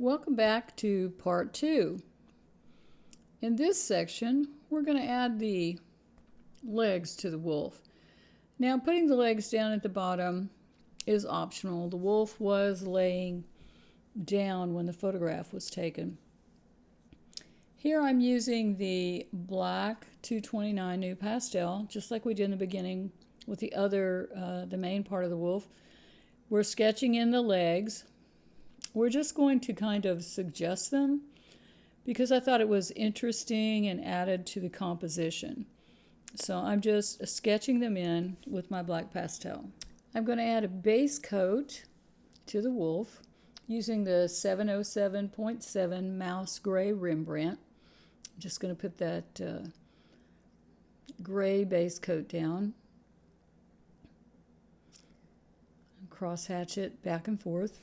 Welcome back to part 2. In this section, we're going to add the legs to the wolf. Now, putting the legs down at the bottom is optional. The wolf was laying down when the photograph was taken. Here I'm using the black 229 NuPastel, just like we did in the beginning with the main part of the wolf. We're sketching in the legs. We're just going to kind of suggest them because I thought it was interesting and added to the composition. So I'm just sketching them in with my black pastel. I'm going to add a base coat to the wolf using the 707.7 Mouse Gray Rembrandt. I'm just going to put that gray base coat down. Cross hatch it back and forth.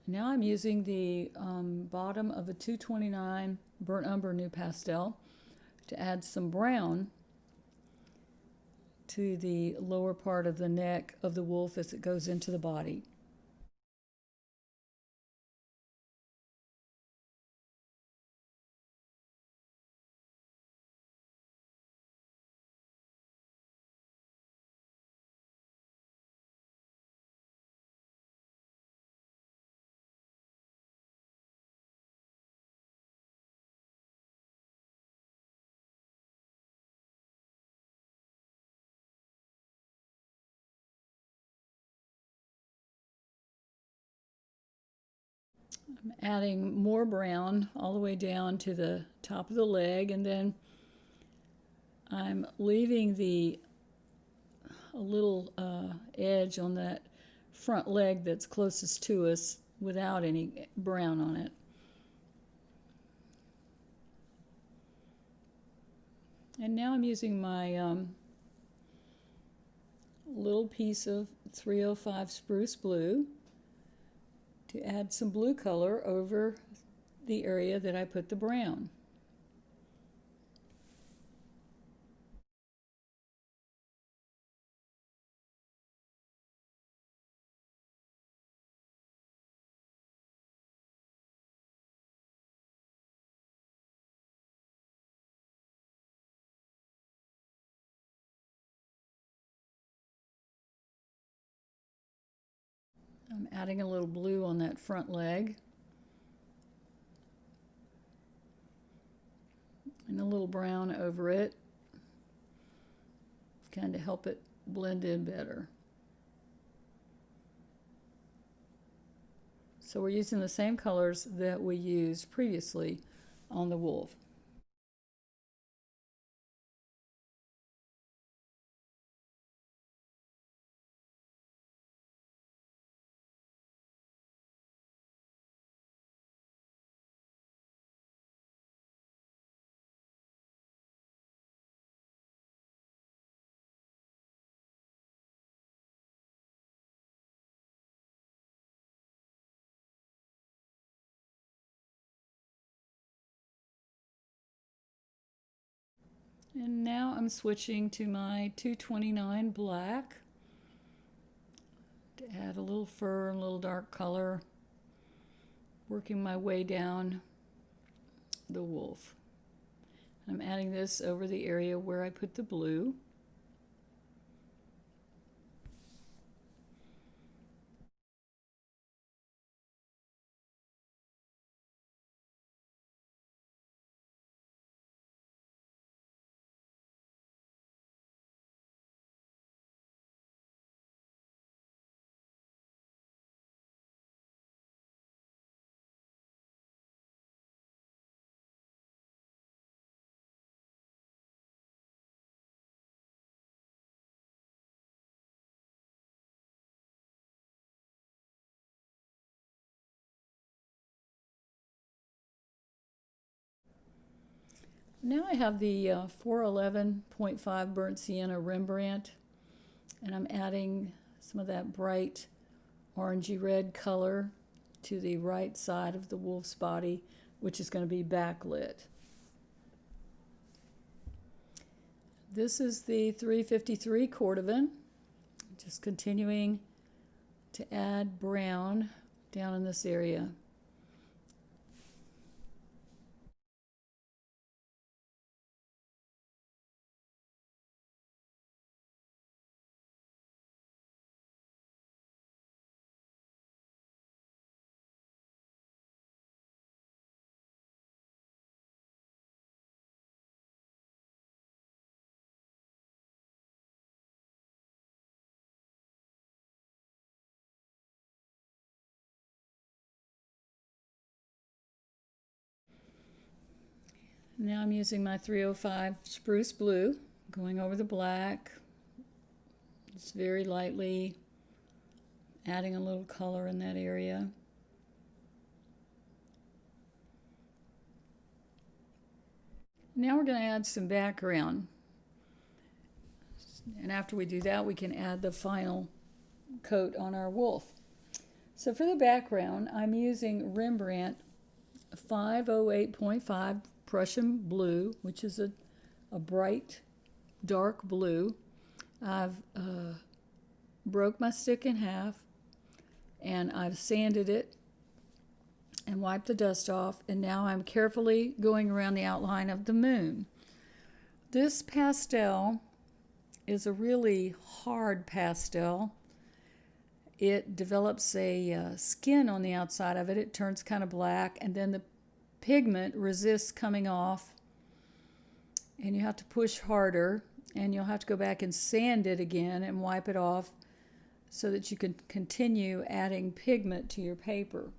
Now I'm using the bottom of a 229 Burnt Umber NuPastel to add some brown to the lower part of the neck of the wolf as it goes into the body. I'm adding more brown all the way down to the top of the leg, and then I'm leaving a little edge on that front leg that's closest to us without any brown on it. And now I'm using my little piece of 305 Spruce Blue to add some blue color over the area that I put the brown. I'm adding a little blue on that front leg and a little brown over it, kind of help it blend in better. So we're using the same colors that we used previously on the wolf. And now I'm switching to my 229 black to add a little fur and a little dark color, working my way down the wolf. I'm adding this over the area where I put the blue. Now I have the 411.5 Burnt Sienna Rembrandt, and I'm adding some of that bright orangey red color to the right side of the wolf's body which is going to be backlit. This is the 353 Cordovan. Just continuing to add brown down in this area. Now I'm using my 305 Spruce Blue, going over the black, just very lightly adding a little color in that area. Now we're going to add some background. And after we do that, we can add the final coat on our wolf. So for the background, I'm using Rembrandt 508.5 Prussian blue, which is a bright dark blue. I've broke my stick in half and I've sanded it and wiped the dust off, and now I'm carefully going around the outline of the moon. This pastel is a really hard pastel. It develops a skin on the outside of it. It turns kind of black, and then the pigment resists coming off, and you have to push harder, and you'll have to go back and sand it again and wipe it off so that you can continue adding pigment to your paper.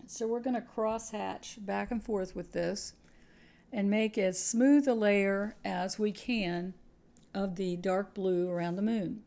So we're going to cross hatch back and forth with this and make as smooth a layer as we can of the dark blue around the moon.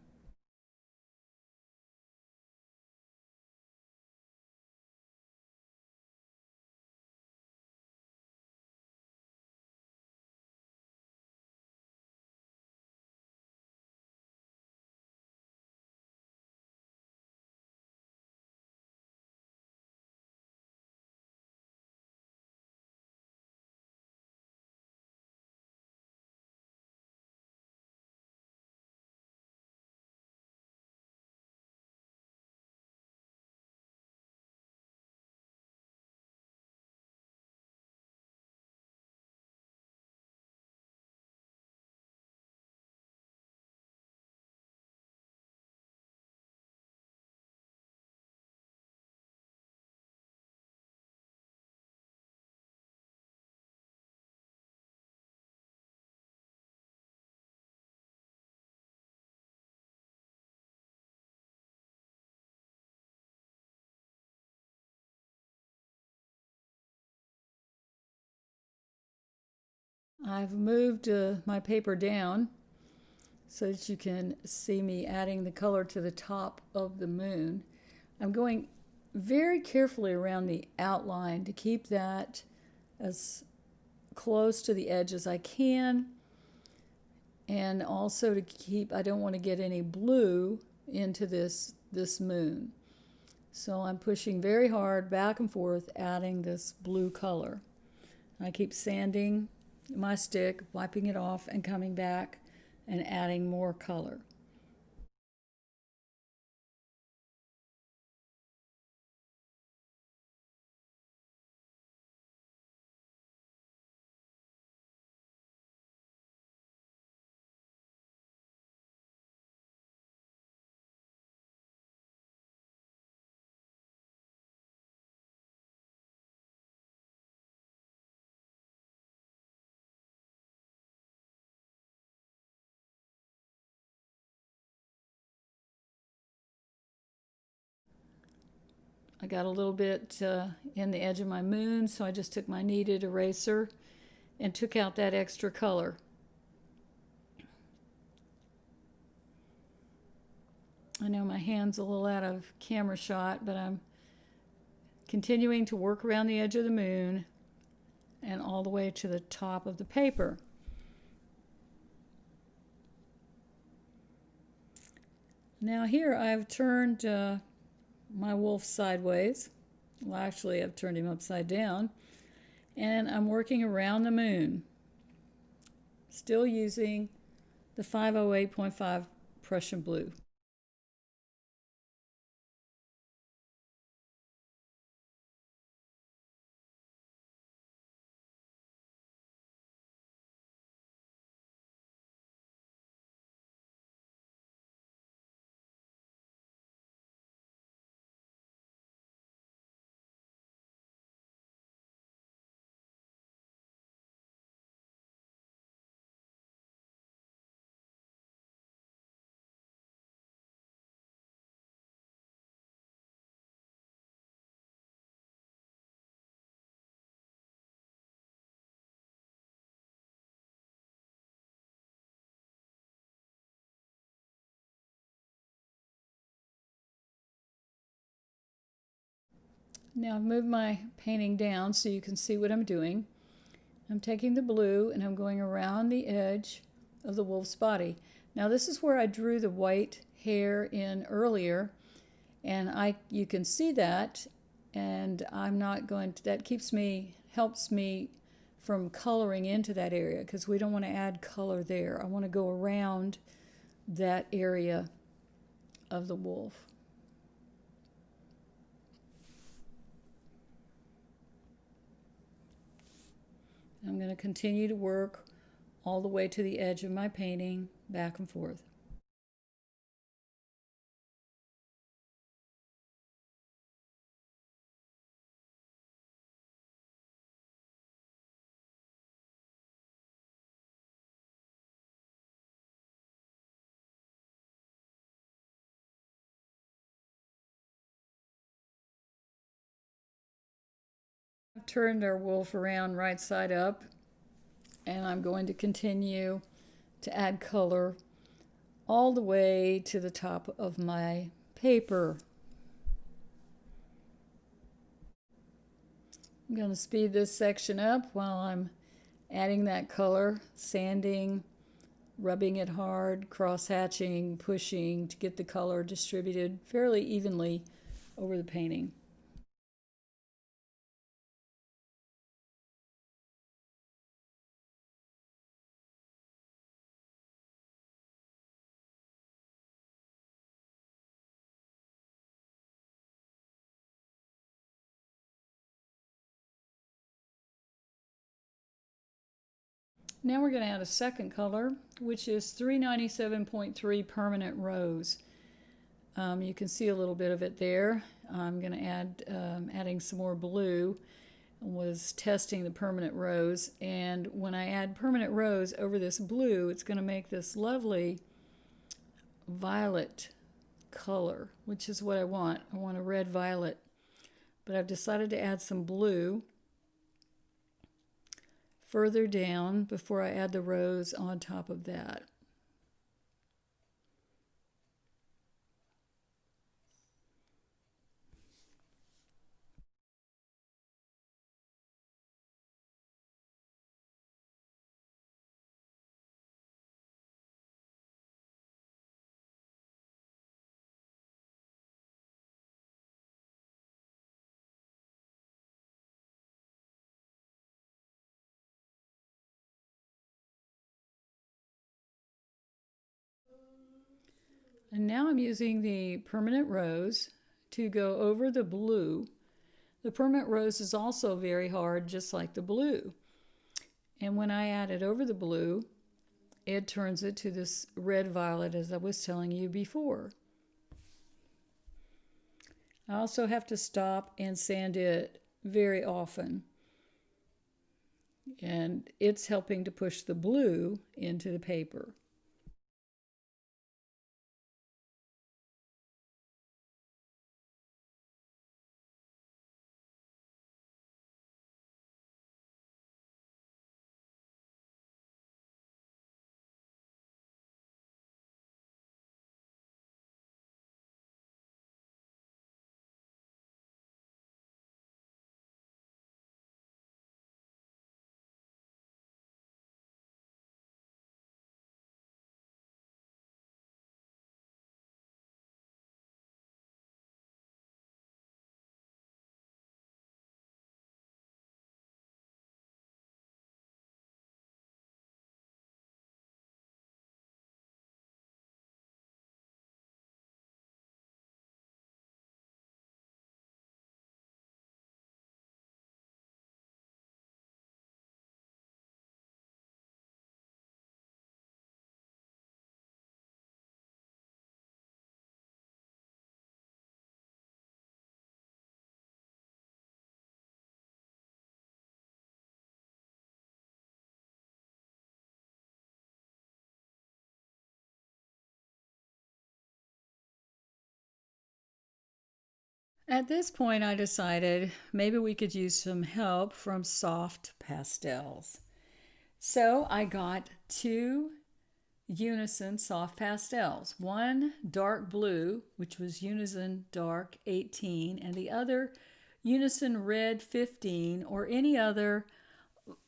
I've moved my paper down so that you can see me adding the color to the top of the moon. I'm going very carefully around the outline to keep that as close to the edge as I can, and also to keep, I don't want to get any blue into this moon. So I'm pushing very hard back and forth, adding this blue color. I keep sanding my stick, wiping it off, and coming back and adding more color. I got a little bit in the edge of my moon, so I just took my kneaded eraser and took out that extra color. I know my hand's a little out of camera shot, but I'm continuing to work around the edge of the moon and all the way to the top of the paper. Now here I've turned my wolf sideways. Well, actually, I've turned him upside down. And I'm working around the moon, still using the 508.5 Prussian blue. Now I've moved my painting down so you can see what I'm doing. I'm taking the blue and I'm going around the edge of the wolf's body. Now this is where I drew the white hair in earlier, and you can see that, and I'm not going to, that helps me from coloring into that area because we don't want to add color there. I want to go around that area of the wolf. I'm going to continue to work all the way to the edge of my painting, back and forth. I've turned our wolf around right side up, and I'm going to continue to add color all the way to the top of my paper. I'm going to speed this section up while I'm adding that color, sanding, rubbing it hard, cross-hatching, pushing to get the color distributed fairly evenly over the painting. Now we're going to add a second color, which is 397.3 Permanent Rose. You can see a little bit of it there. I'm going to add, adding some more blue. I was testing the Permanent Rose, and when I add Permanent Rose over this blue, it's going to make this lovely violet color, which is what I want. I want a red-violet, but I've decided to add some blue further down before I add the rose on top of that. And now I'm using the Permanent Rose to go over the blue. The Permanent Rose is also very hard, just like the blue. And when I add it over the blue, it turns it to this red-violet, as I was telling you before. I also have to stop and sand it very often. And it's helping to push the blue into the paper. At this point, I decided maybe we could use some help from soft pastels. So I got two Unison soft pastels. One dark blue, which was Unison Dark 18, and the other Unison Red 15, or any other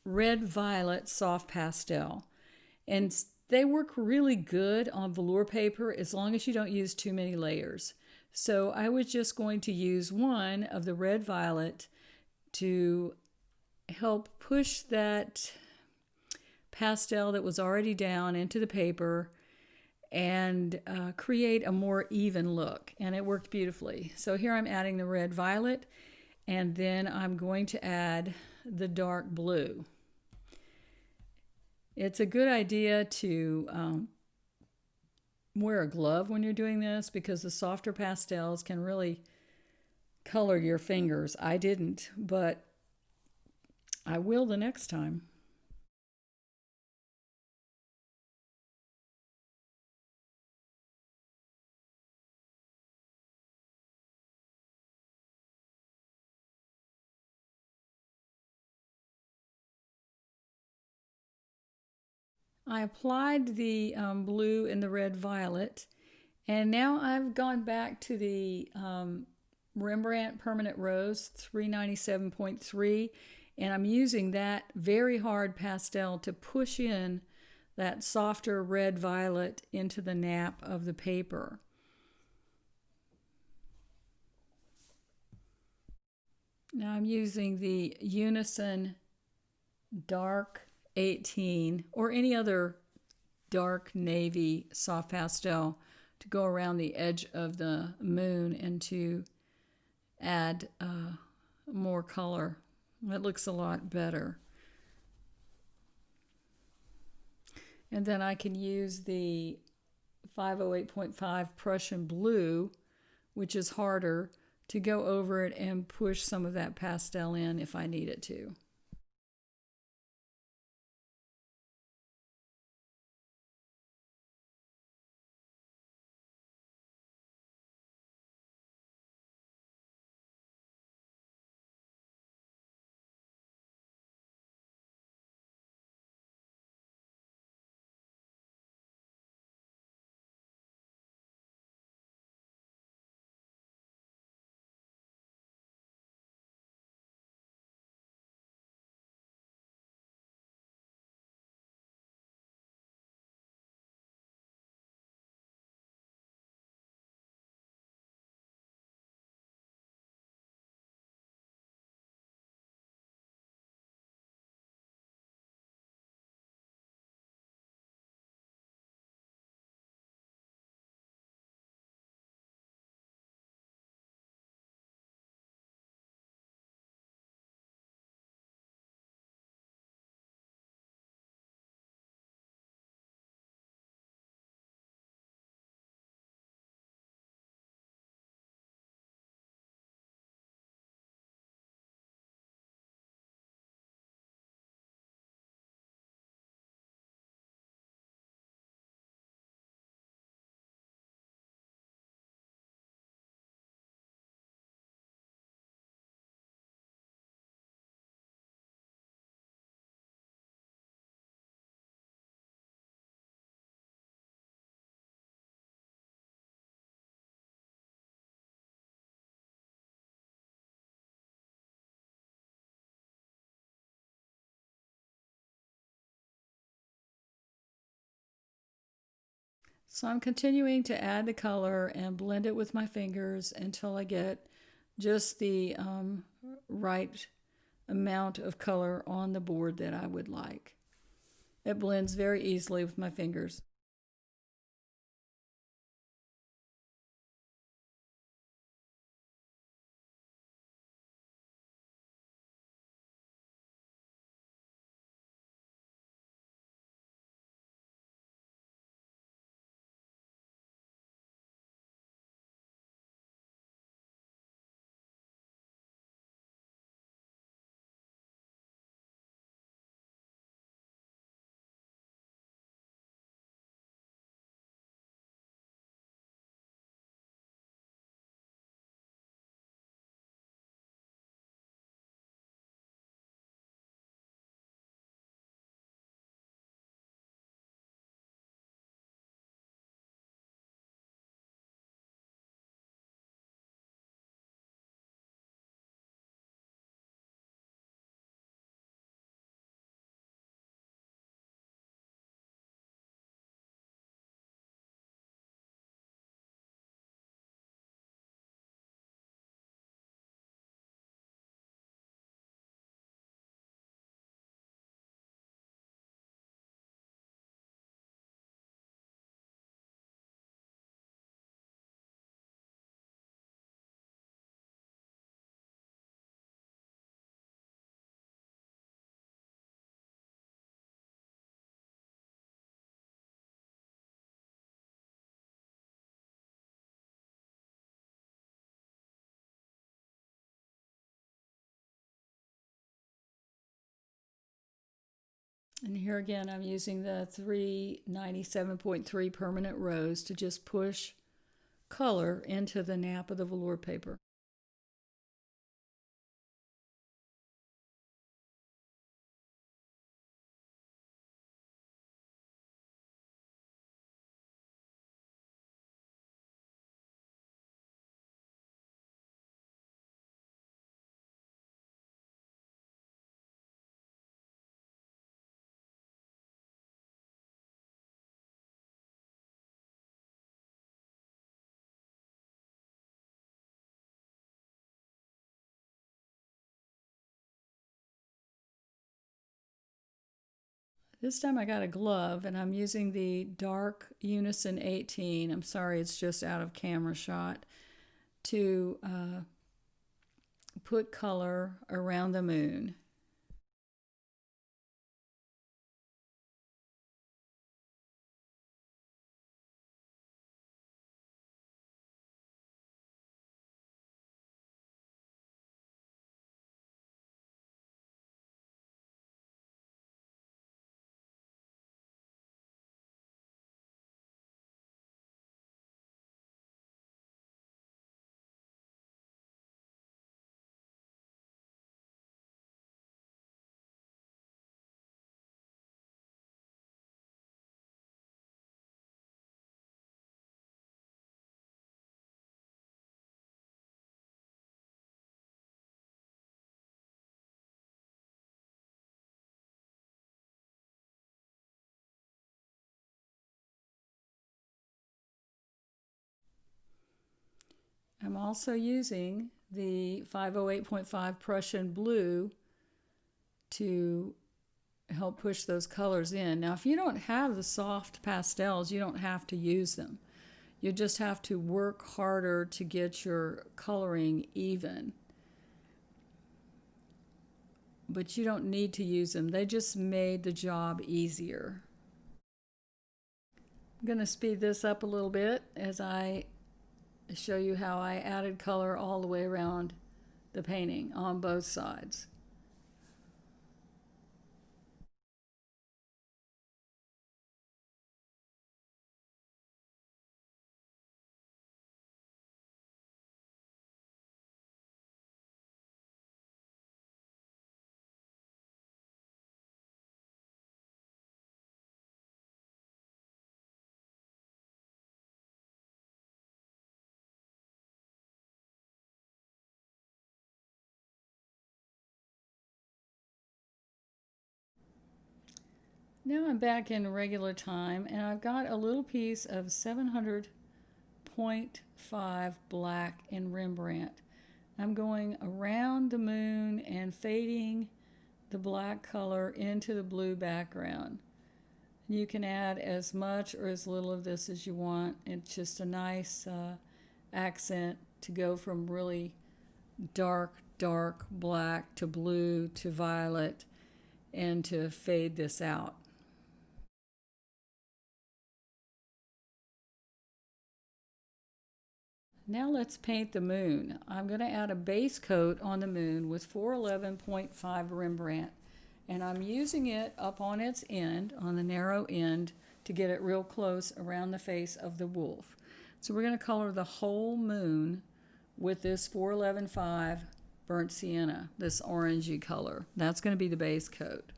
red-violet soft pastel. And they work really good on velour paper as long as you don't use too many layers. So I was just going to use one of the red-violet to help push that pastel that was already down into the paper and create a more even look. And it worked beautifully. So here I'm adding the red violet, and then I'm going to add the dark blue. It's a good idea to wear a glove when you're doing this because the softer pastels can really color your fingers. I didn't, but I will the next time. I applied the blue and the red violet, and now I've gone back to the Rembrandt Permanent Rose 397.3, and I'm using that very hard pastel to push in that softer red violet into the nap of the paper. Now I'm using the Unison Dark 18 or any other dark navy soft pastel to go around the edge of the moon and to add more color. It looks a lot better. And then I can use the 508.5 Prussian blue, which is harder, to go over it and push some of that pastel in if I need it to. So I'm continuing to add the color and blend it with my fingers until I get just the right amount of color on the board that I would like. It blends very easily with my fingers. And here again, I'm using the 397.3 permanent rose to just push color into the nap of the velour paper. This time I got a glove and I'm using the dark Unison 18. I'm sorry, it's just out of camera shot, to put color around the moon. I'm also using the 508.5 Prussian blue to help push those colors in. Now, if you don't have the soft pastels, you don't have to use them. You just have to work harder to get your coloring even. But you don't need to use them. They just made the job easier. I'm going to speed this up a little bit as I show you how I added color all the way around the painting on both sides. Now I'm back in regular time and I've got a little piece of 700.5 black in Rembrandt. I'm going around the moon and fading the black color into the blue background. You can add as much or as little of this as you want. It's just a nice accent to go from really dark black to blue to violet and to fade this out. Now let's paint the moon. I'm going to add a base coat on the moon with 411.5 Rembrandt, and I'm using it up on its end, on the narrow end, to get it real close around the face of the wolf. So we're going to color the whole moon with this 411.5 burnt sienna, this orangey color. That's going to be the base coat.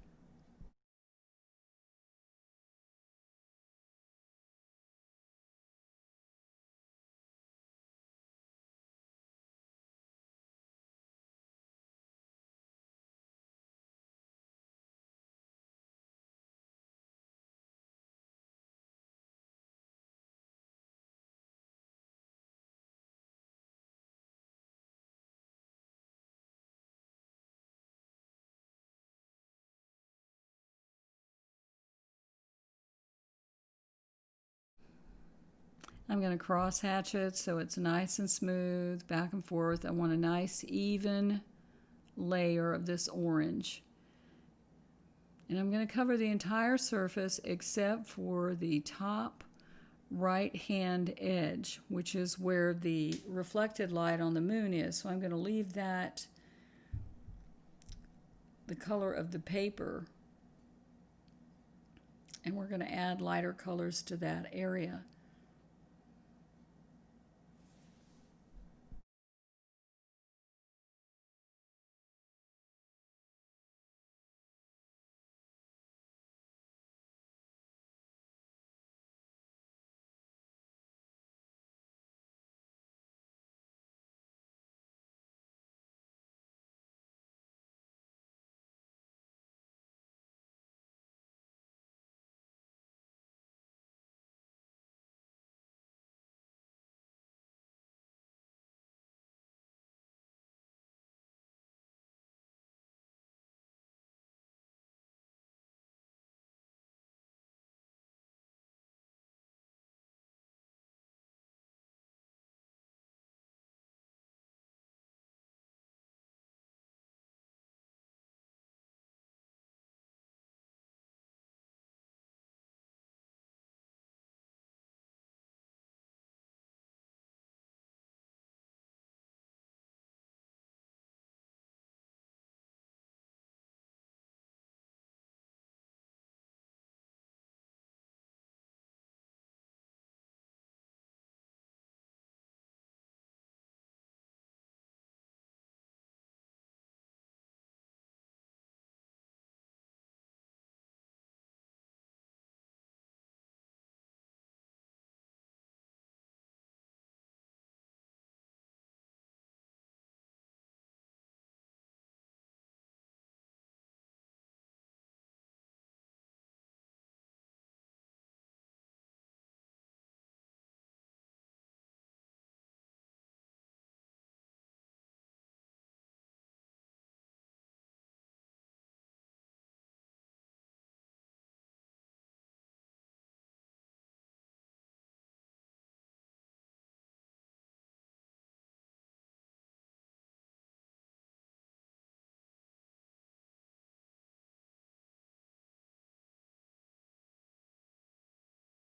I'm going to cross hatch it so it's nice and smooth, back and forth. I want a nice even layer of this orange. And I'm going to cover the entire surface except for the top right hand edge, which is where the reflected light on the moon is. So I'm going to leave that the color of the paper and we're going to add lighter colors to that area.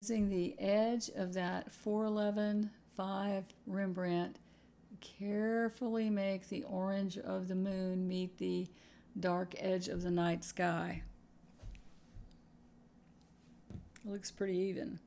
Using the edge of that 411-5 Rembrandt, carefully make the orange of the moon meet the dark edge of the night sky. It looks pretty even.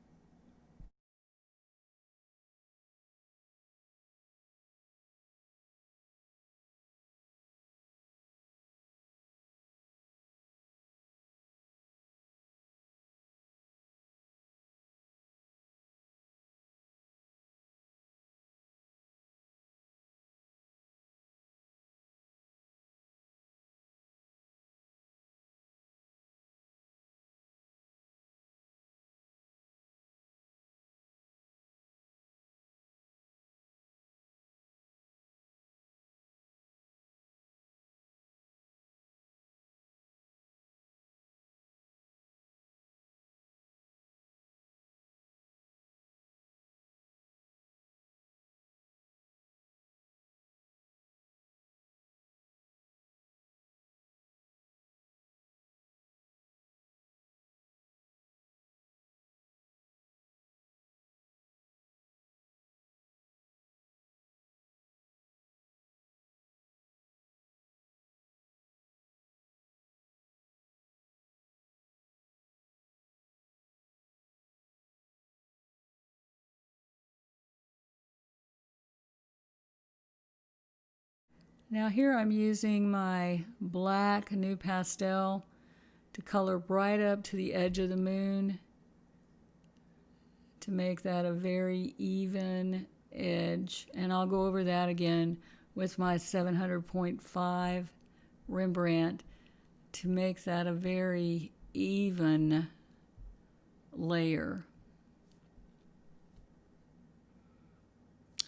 Now here I'm using my black NuPastel to color right up to the edge of the moon to make that a very even edge. And I'll go over that again with my 700.5 Rembrandt to make that a very even layer.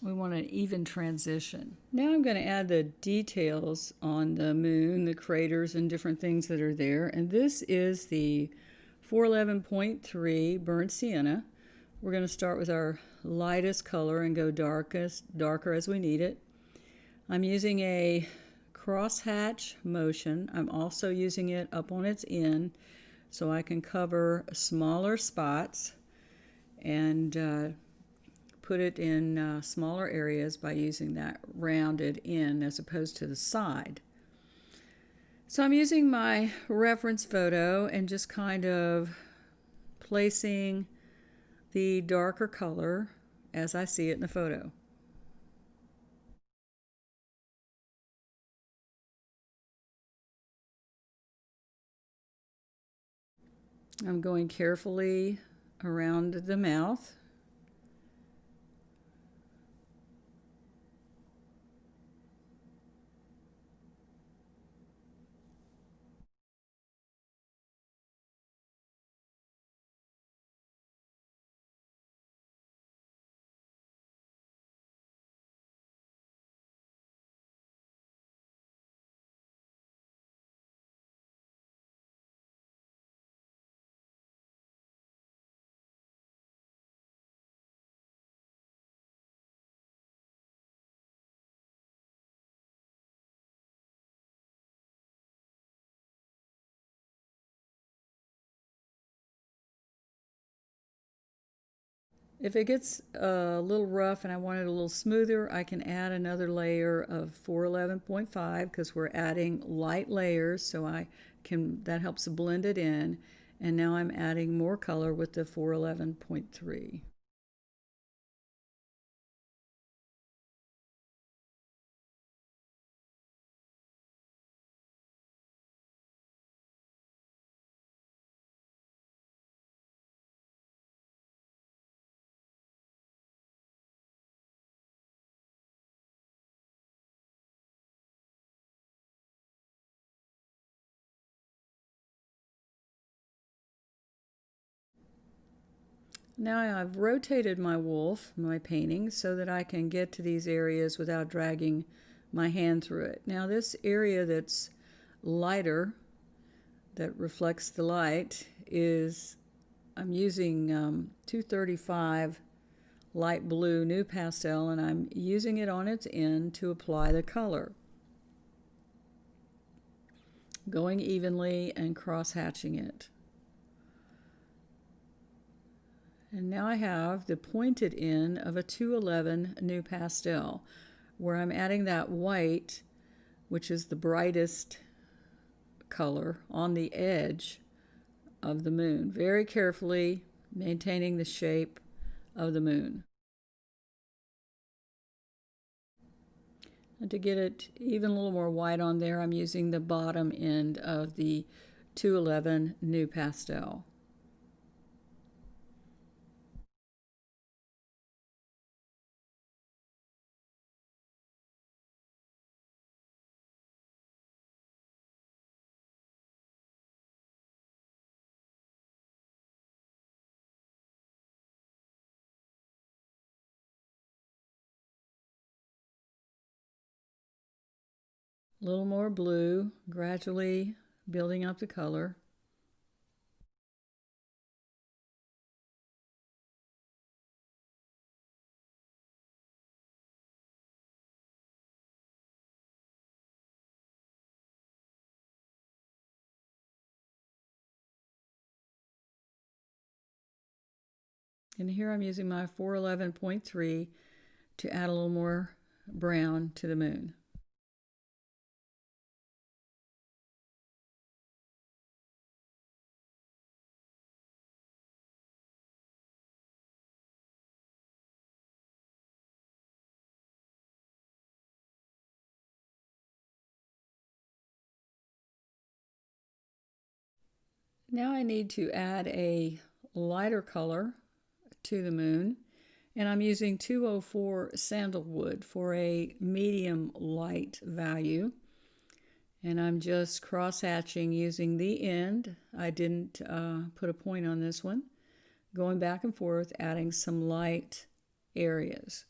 We want an even transition. Now I'm going to add the details on the moon, the craters, and different things that are there. And this is the 411.3 burnt sienna. We're going to start with our lightest color and go darker as we need it. I'm using a crosshatch motion. I'm also using it up on its end so I can cover smaller spots and put it in smaller areas by using that rounded end as opposed to the side. So I'm using my reference photo and just kind of placing the darker color as I see it in the photo. I'm going carefully around the mouth. If it gets a little rough and I want it a little smoother, I can add another layer of 411.5 because we're adding light layers, so that helps blend it in. And now I'm adding more color with the 411.3. Now I've rotated my wolf, my painting, so that I can get to these areas without dragging my hand through it. Now this area that's lighter, that reflects the light, I'm using 235 light blue NuPastel, and I'm using it on its end to apply the color, going evenly and cross-hatching it. And now I have the pointed end of a 211 NuPastel, where I'm adding that white, which is the brightest color, on the edge of the moon, very carefully maintaining the shape of the moon. And to get it even a little more white on there, I'm using the bottom end of the 211 NuPastel. A little more blue, gradually building up the color. And here I'm using my 411.3 to add a little more brown to the moon. Now I need to add a lighter color to the moon, and I'm using 204 sandalwood for a medium light value. And I'm just cross-hatching using the end. I didn't put a point on this one. Going back and forth, adding some light areas.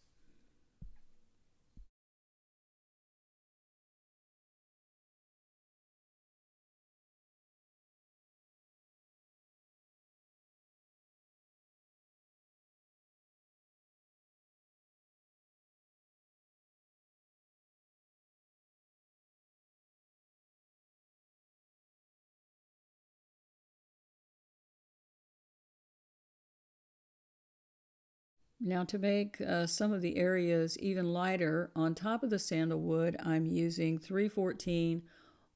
Now to make some of the areas even lighter, on top of the sandalwood, I'm using 314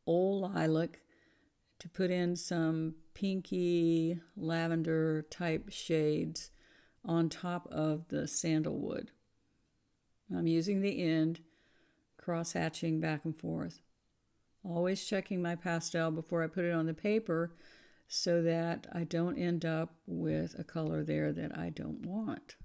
Old Lilac to put in some pinky lavender type shades on top of the sandalwood. I'm using the end, cross hatching back and forth. Always checking my pastel before I put it on the paper so that I don't end up with a color there that I don't want.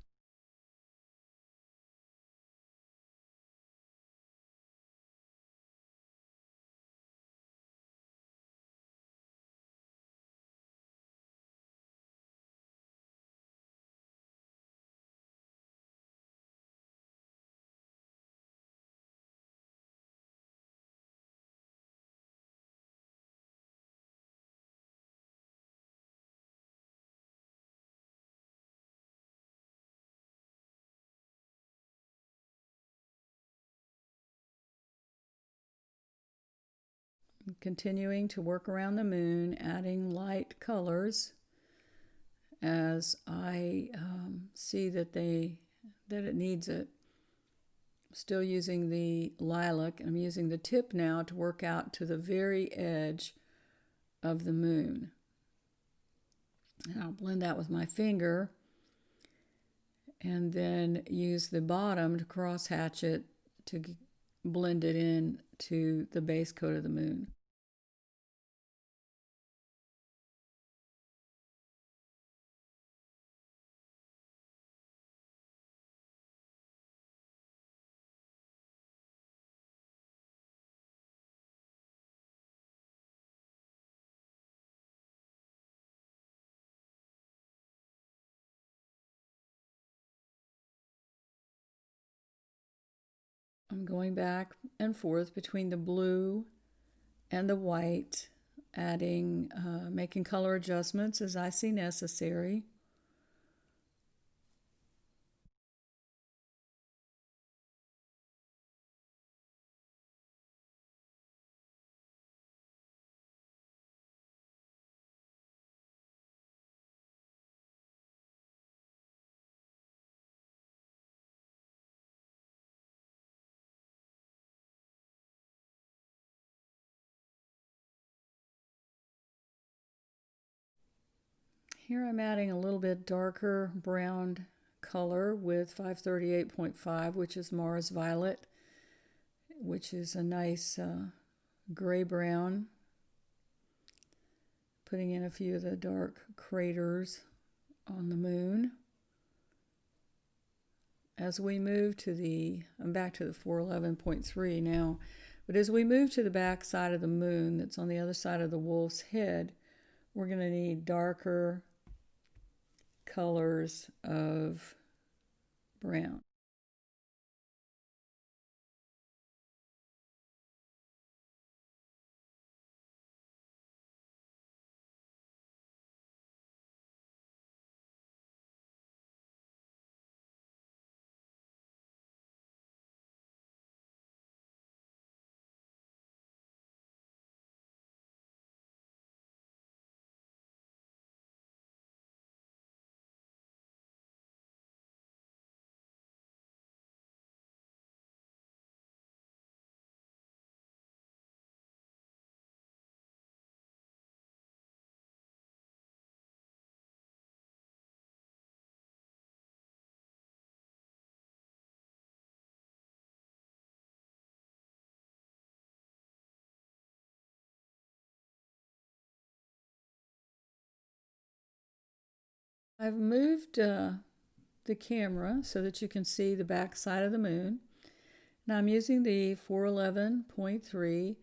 Continuing to work around the moon, adding light colors as I see that it needs it. Still using the lilac, and I'm using the tip now to work out to the very edge of the moon. And I'll blend that with my finger and then use the bottom to cross hatch it to blend it in to the base coat of the moon. I'm going back and forth between the blue and the white, adding, making color adjustments as I see necessary. Here I'm adding a little bit darker brown color with 538.5, which is Mars Violet, which is a nice gray-brown. Putting in a few of the dark craters on the moon. As we move to I'm back to the 411.3 now, but as we move to the back side of the moon that's on the other side of the wolf's head, we're going to need darker colors of brown. I've moved the camera so that you can see the back side of the moon. Now I'm using the 411.3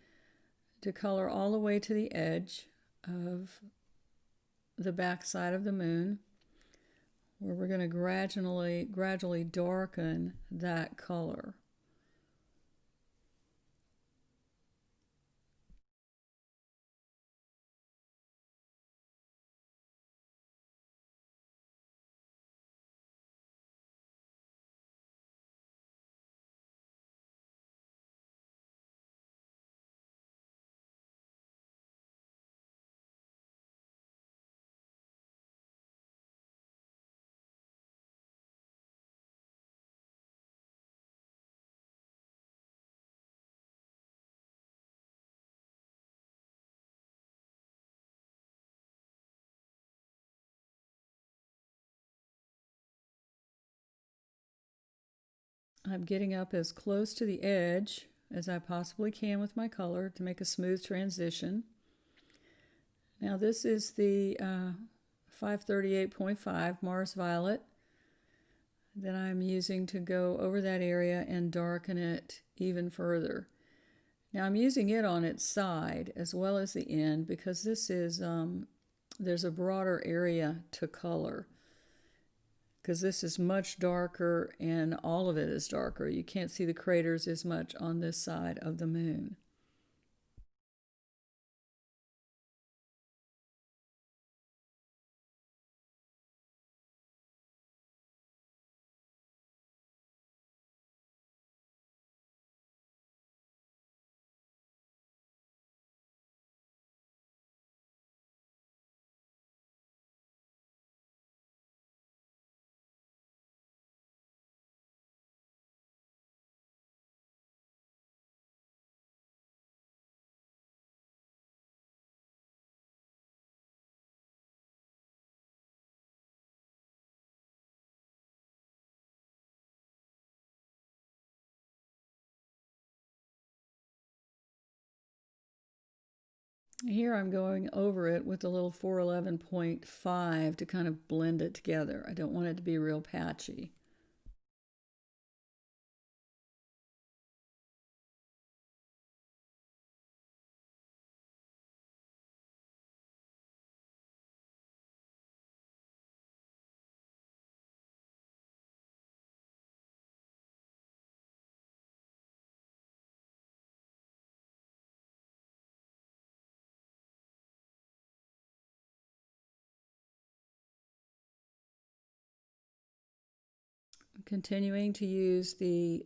to color all the way to the edge of the back side of the moon, where we're going to gradually darken that color. I'm getting up as close to the edge as I possibly can with my color to make a smooth transition. Now this is the 538.5 Mars Violet that I'm using to go over that area and darken it even further. Now I'm using it on its side as well as the end because this is, there's a broader area to color. Because this is much darker and all of it is darker. You can't see the craters as much on this side of the moon. Here I'm going over it with a little 411.5 to kind of blend it together. I don't want it to be real patchy. Continuing to use the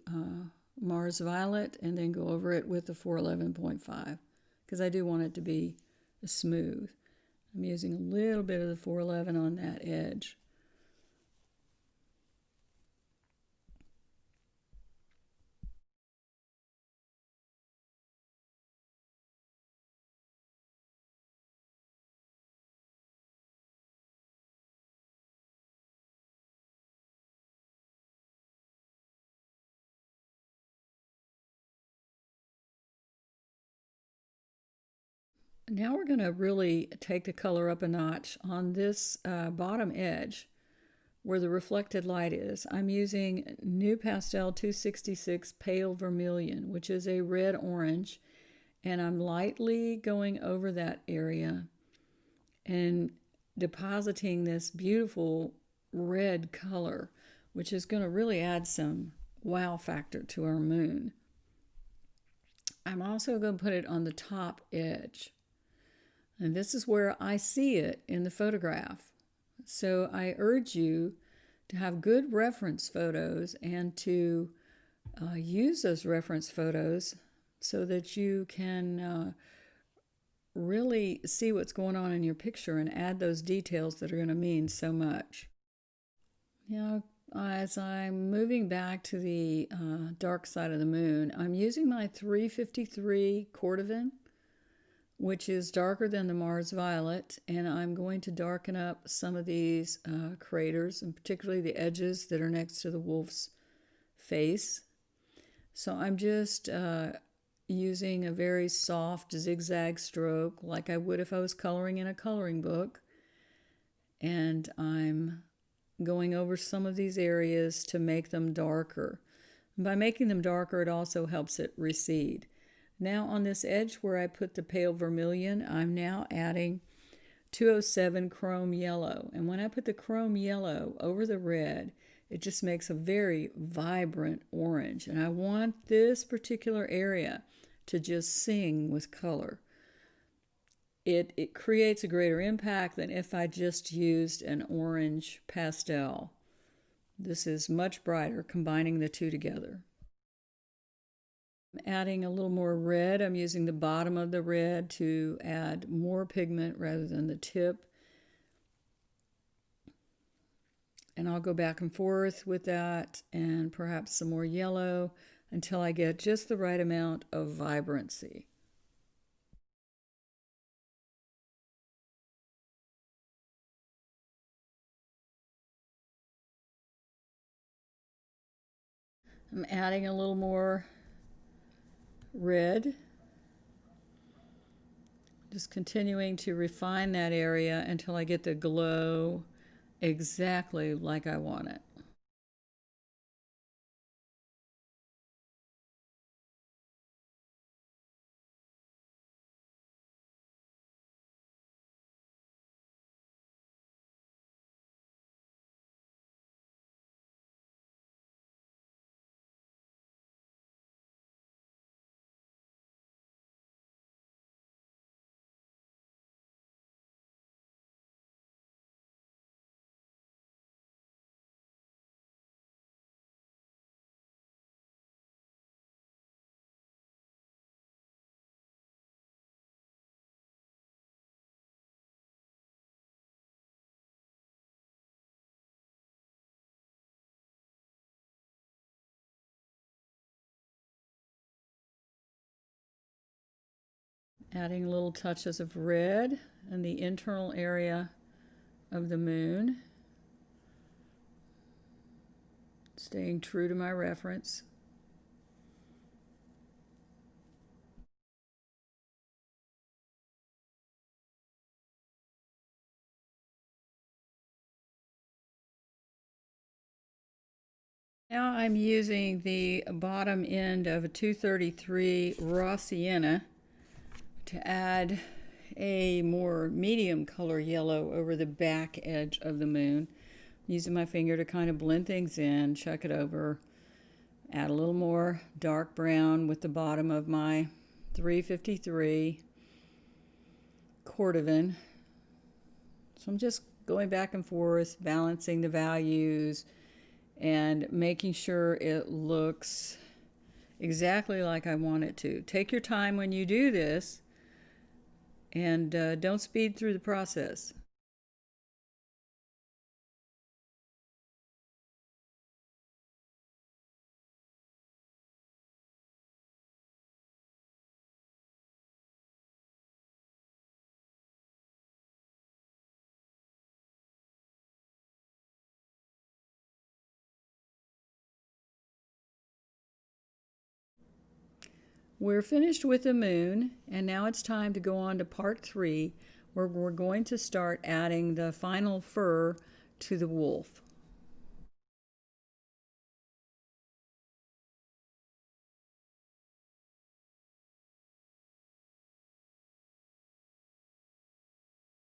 Mars Violet and then go over it with the 411.5 because I do want it to be smooth. I'm using a little bit of the 411 on that edge. Now we're going to really take the color up a notch on this bottom edge where the reflected light is. I'm using NuPastel 266 Pale Vermilion, which is a red-orange, and I'm lightly going over that area and depositing this beautiful red color, which is going to really add some wow factor to our moon. I'm also going to put it on the top edge. And this is where I see it in the photograph. So I urge you to have good reference photos and to use those reference photos so that you can really see what's going on in your picture and add those details that are going to mean so much. Now, as I'm moving back to the dark side of the moon, I'm using my 353 Cordovan, which is darker than the Mars Violet, and I'm going to darken up some of these craters, and particularly the edges that are next to the wolf's face. So I'm just using a very soft zigzag stroke like I would if I was coloring in a coloring book, and I'm going over some of these areas to make them darker. And by making them darker, it also helps it recede. Now on this edge where I put the pale vermilion, I'm now adding 207 chrome yellow. And when I put the chrome yellow over the red, it just makes a very vibrant orange. And I want this particular area to just sing with color. It creates a greater impact than if I just used an orange pastel. This is much brighter, combining the two together. Adding a little more red. I'm using the bottom of the red to add more pigment rather than the tip. And I'll go back and forth with that and perhaps some more yellow until I get just the right amount of vibrancy. I'm adding a little more red. Just continuing to refine that area until I get the glow exactly like I want it. Adding little touches of red in the internal area of the moon. Staying true to my reference. Now I'm using the bottom end of a 233 raw sienna to add a more medium color yellow over the back edge of the moon. Using my finger to kind of blend things in, check it over, add a little more dark brown with the bottom of my 353 cordovan. So I'm just going back and forth, balancing the values and making sure it looks exactly like I want it to. Take your time when you do this, and don't speed through the process. We're finished with the moon, and now it's time to go on to part 3, where we're going to start adding the final fur to the wolf.